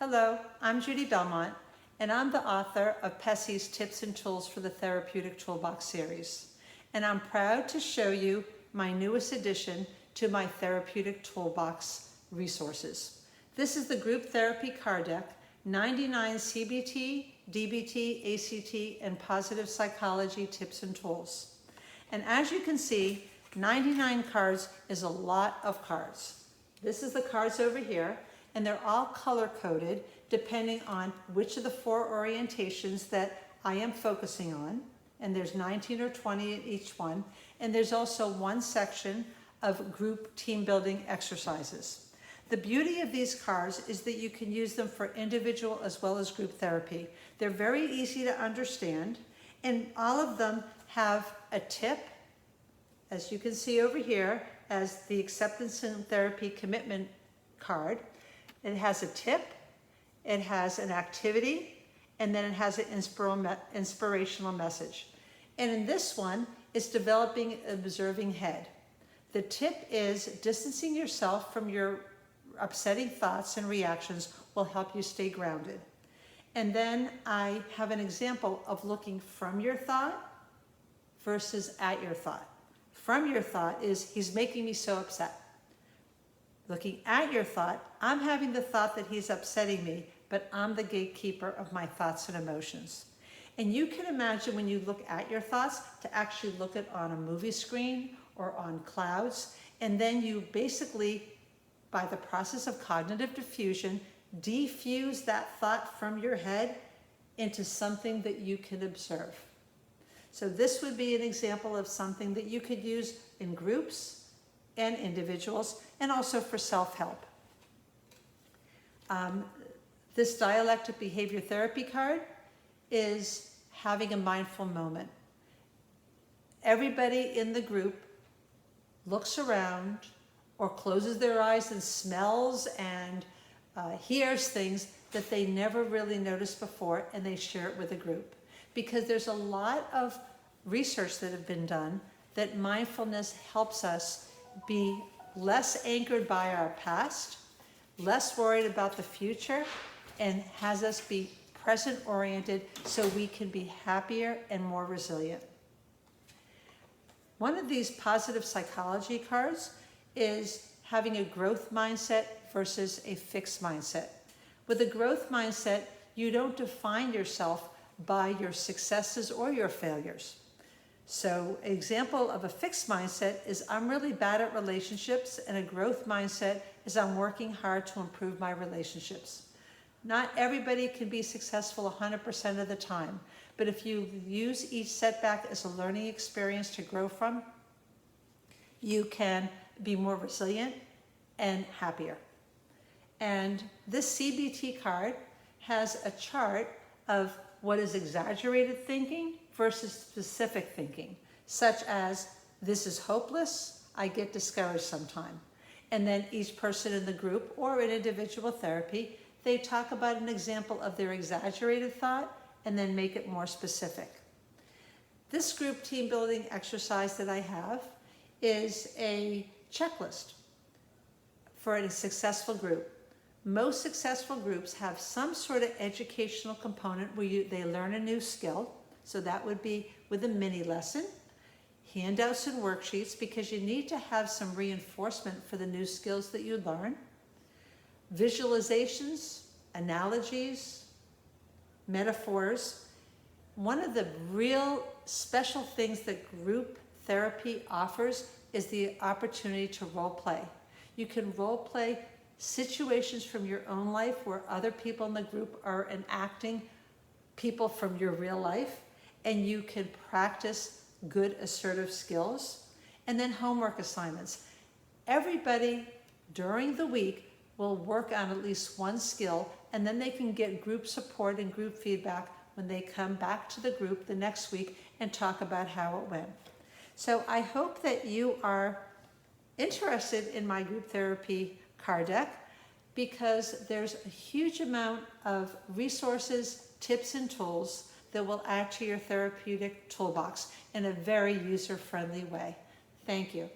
Hello, I'm Judy Belmont, and I'm the author of PESI's Tips and Tools for the Therapeutic Toolbox series. And I'm proud to show you my newest addition to my Therapeutic Toolbox resources. This is the Group Therapy Card Deck, 99 CBT, DBT, ACT, and positive psychology tips and tools. And as you can see, 99 cards is a lot of cards. This is the cards over here, and they're all color-coded depending on which of the 4 orientations that I am focusing on. And there's 19 or 20 in each one. And there's also one section of group team building exercises. The beauty of these cards is that you can use them for individual as well as group therapy. They're very easy to understand, and all of them have a tip, as you can see over here, as the Acceptance in Therapy Commitment card. It has a tip, it has an activity, and then it has an inspirational message. And in this one, it's developing an observing head. The tip is distancing yourself from your upsetting thoughts and reactions will help you stay grounded. And then I have an example of looking from your thought versus at your thought. From your thought is, he's making me so upset. Looking at your thought, I'm having the thought that he's upsetting me, but I'm the gatekeeper of my thoughts and emotions. And you can imagine when you look at your thoughts to actually look at on a movie screen or on clouds, and then you basically, by the process of cognitive diffusion, diffuse that thought from your head into something that you can observe. So this would be an example of something that you could use in groups and individuals, and also for self-help. This dialectic behavior therapy card is having a mindful moment. Everybody in the group looks around or closes their eyes and smells and hears things that they never really noticed before, and they share it with the group. Because there's a lot of research that have been done that mindfulness helps us be less anchored by our past, less worried about the future, and has us be present-oriented so we can be happier and more resilient. One of these positive psychology cards is having a growth mindset versus a fixed mindset. With a growth mindset, you don't define yourself by your successes or your failures. So an example of a fixed mindset is, I'm really bad at relationships, and a growth mindset is, I'm working hard to improve my relationships. Not everybody can be successful 100% of the time, but if you use each setback as a learning experience to grow from, you can be more resilient and happier. And this CBT card has a chart of what is exaggerated thinking versus specific thinking, such as, this is hopeless, I get discouraged sometime. And then each person in the group or in individual therapy, they talk about an example of their exaggerated thought and then make it more specific. This group team building exercise that I have is a checklist for a successful group. Most successful groups have some sort of educational component where they learn a new skill. So that would be with a mini lesson, handouts and worksheets, because you need to have some reinforcement for the new skills that you learn, visualizations, analogies, metaphors. One of the real special things that group therapy offers is the opportunity to role play. You can role play situations from your own life where other people in the group are enacting people from your real life, and you can practice good assertive skills. And then homework assignments. Everybody during the week will work on at least one skill, and then they can get group support and group feedback when they come back to the group the next week and talk about how it went. So I hope that you are interested in my group therapy card deck, because there's a huge amount of resources, tips, and tools that will add to your therapeutic toolbox in a very user-friendly way. Thank you.